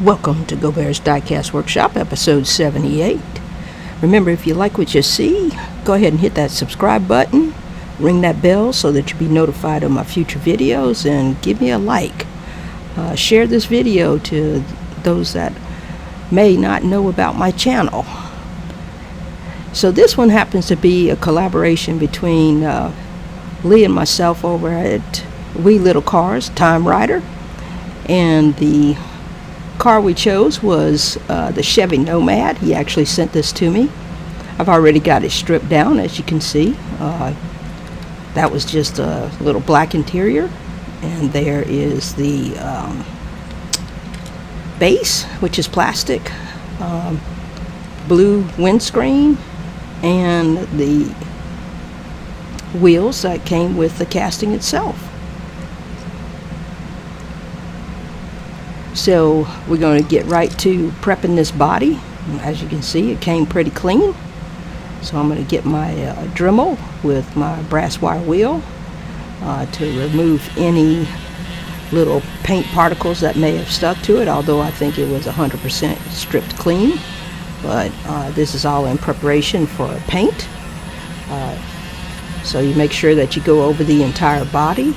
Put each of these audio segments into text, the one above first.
Welcome to Go Bears Diecast Workshop, episode 78. Remember, if you like what you see, go ahead and hit that subscribe button, ring that bell so that you'll be notified of my future videos, and give me a like. Share this video to those that may not know about my channel. So this one happens to be a collaboration between Lee and myself over at Wee Little Cars, Timerider, and the car we chose was the Chevy Nomad. He actually sent this to me. I've already got it stripped down, as you can see. That was just a little black interior, and there is the base, which is plastic, blue windscreen, and the wheels that came with the casting itself. So we're going to get right to prepping this body. As you can see, it came pretty clean. So I'm going to get my Dremel with my brass wire wheel to remove any little paint particles that may have stuck to it, although I think it was 100% stripped clean. But this is all in preparation for paint. So you make sure that you go over the entire body,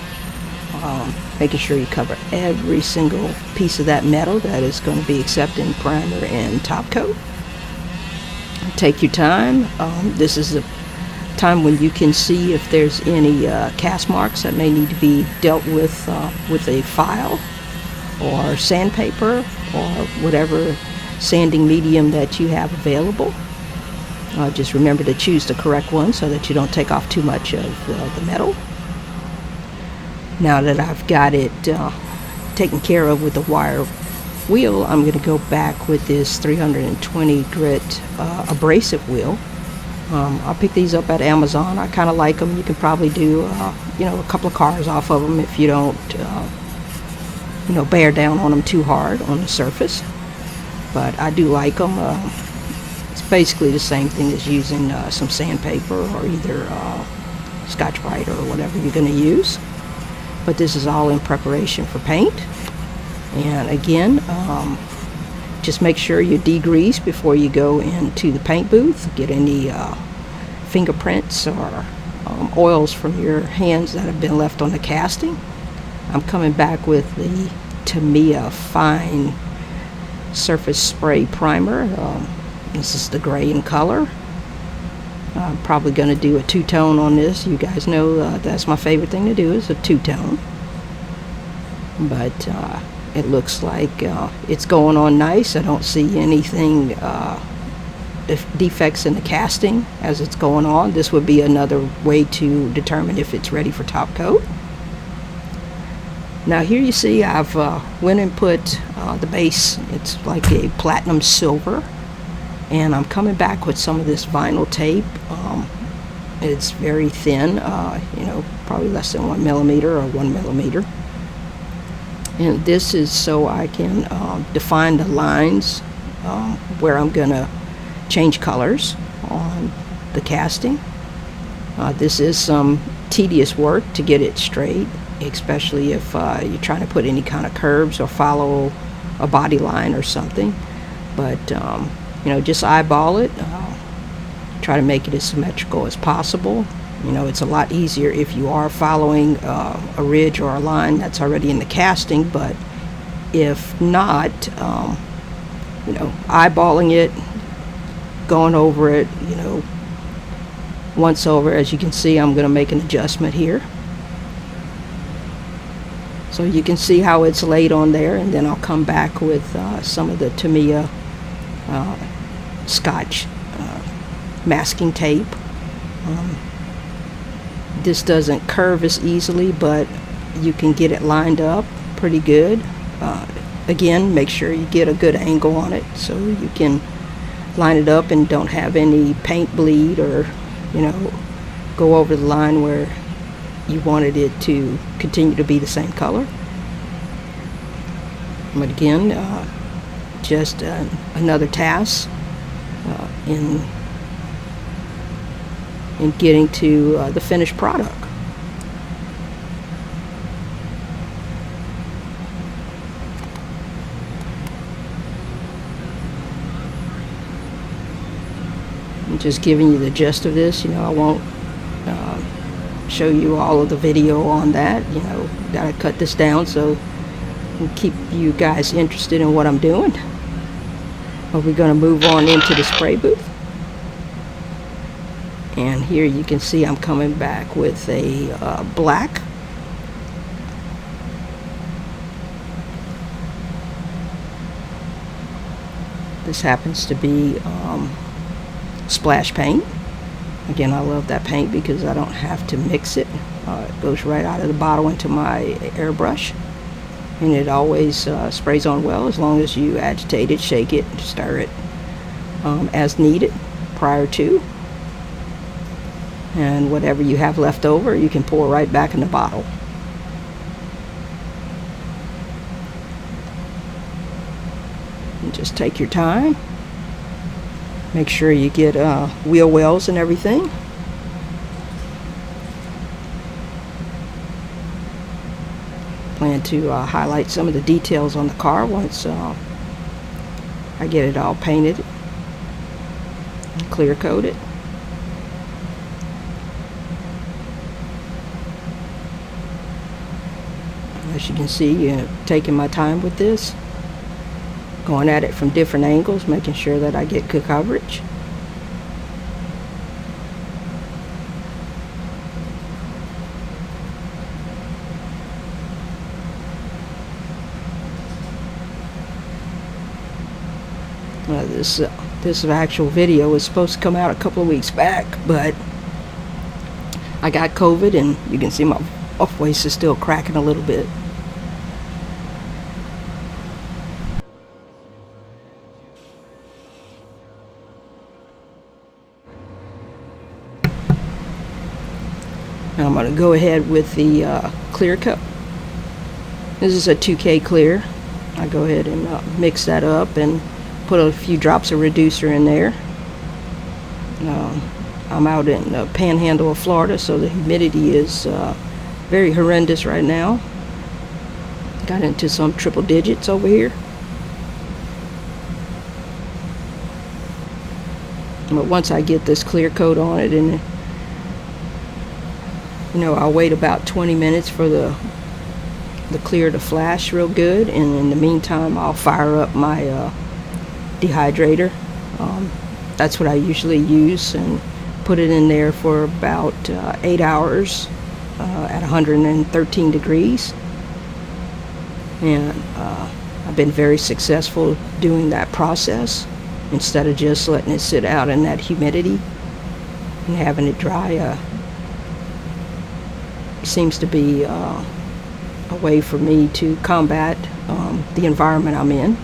making sure you cover every single piece of that metal that is going to be accepting primer and top coat. Take your time. This is a time when you can see if there's any cast marks that may need to be dealt with a file or sandpaper or whatever sanding medium that you have available. Just remember to choose the correct one so that you don't take off too much of the metal. Now that I've got it taken care of with the wire wheel, I'm going to go back with this 320 grit abrasive wheel. I'll pick these up at Amazon. I kind of like them. You can probably do a couple of cars off of them if you don't bear down on them too hard on the surface. But I do like them. It's basically the same thing as using some sandpaper or either Scotch-Brite or whatever you're going to use. But this is all in preparation for paint. And again, just make sure you degrease before you go into the paint booth. Get any fingerprints or oils from your hands that have been left on the casting. I'm coming back with the Tamiya Fine Surface Spray Primer. This is the gray in color. I'm probably going to do a two-tone on this. You guys know that's my favorite thing to do, is a two-tone. But it looks like it's going on nice. I don't see anything defects in the casting as it's going on. This would be another way to determine if it's ready for top coat. Now here you see I've went and put the base. It's like a platinum silver. And I'm coming back with some of this vinyl tape. It's very thin, probably less than 1 millimeter or 1 millimeter. And this is so I can define the lines where I'm going to change colors on the casting. This is some tedious work to get it straight, especially if you're trying to put any kind of curves or follow a body line or something. But just eyeball it. Try to make it as symmetrical as possible. It's a lot easier if you are following a ridge or a line that's already in the casting, but if not, eyeballing it, going over it, once over. As you can see, I'm going to make an adjustment here. So you can see how it's laid on there, and then I'll come back with some of the Tamiya Scotch masking tape. This doesn't curve as easily, but you can get it lined up pretty good. Again, make sure you get a good angle on it so you can line it up and don't have any paint bleed or go over the line where you wanted it to continue to be the same color. But again, just another task in getting to the finished product. just giving you the gist of this. I won't show you all of the video on that. Gotta cut this down so I can keep you guys interested in what I'm doing. But we're gonna move on into the spray booth. And here you can see I'm coming back with a black. This happens to be splash paint. Again, I love that paint because I don't have to mix it. It goes right out of the bottle into my airbrush, and it always sprays on well as long as you agitate it, shake it, stir it as needed prior to. And whatever you have left over, you can pour right back in the bottle. And just take your time. Make sure you get wheel wells and everything. Plan to highlight some of the details on the car once I get it all painted and clear coated. As you can see, taking my time with this. Going at it from different angles, making sure that I get good coverage. This actual video was supposed to come out a couple of weeks back, but I got COVID, and you can see my voice is still cracking a little bit. Now I'm going to go ahead with the clear coat. This is a 2K clear. I go ahead and mix that up and put a few drops of reducer in there. I'm out in the panhandle of Florida, so the humidity is very horrendous right now. Got into some triple digits over here. But once I get this clear coat on it, and I'll wait about 20 minutes for the clear to flash real good, and in the meantime I'll fire up my dehydrator. That's what I usually use, and put it in there for about 8 hours at 113 degrees. And I've been very successful doing that process instead of just letting it sit out in that humidity and having it dry. Seems to be a way for me to combat the environment I'm in.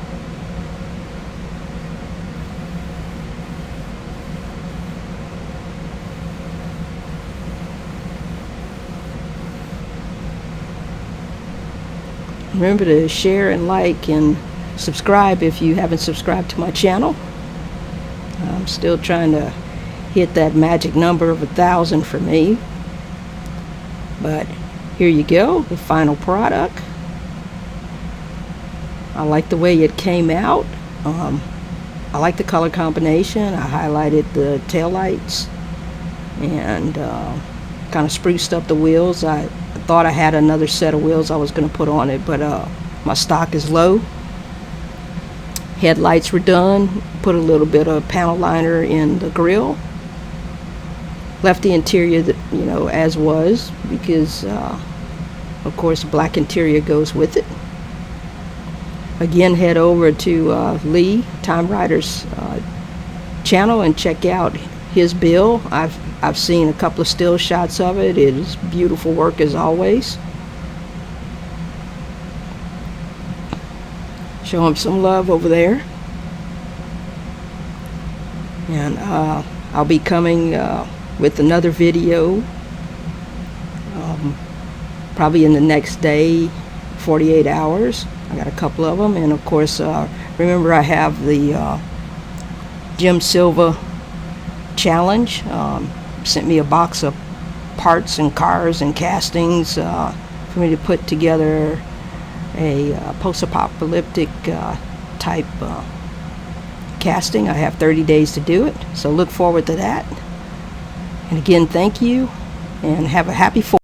Remember to share and like and subscribe if you haven't subscribed to my channel. I'm still trying to hit that magic number of 1,000 for me. But here you go, the final product. I like the way it came out. I like the color combination. I highlighted the taillights and kind of spruced up the wheels. I thought I had another set of wheels I was going to put on it, but my stock is low. Headlights were done. Put a little bit of panel liner in the grill. Left the interior as was, because of course the black interior goes with it. Again, head over to Lee Timerider's channel and check out his build. I've seen a couple of still shots of it. It is beautiful work as always. Show him some love over there. And I'll be coming with another video probably in the next day, 48 hours. I got a couple of them, and of course remember I have the Jim Silva challenge. Sent me a box of parts and cars and castings for me to put together a post-apocalyptic type casting. I have 30 days to do it, so look forward to that. And again, thank you, and have a happy 4th.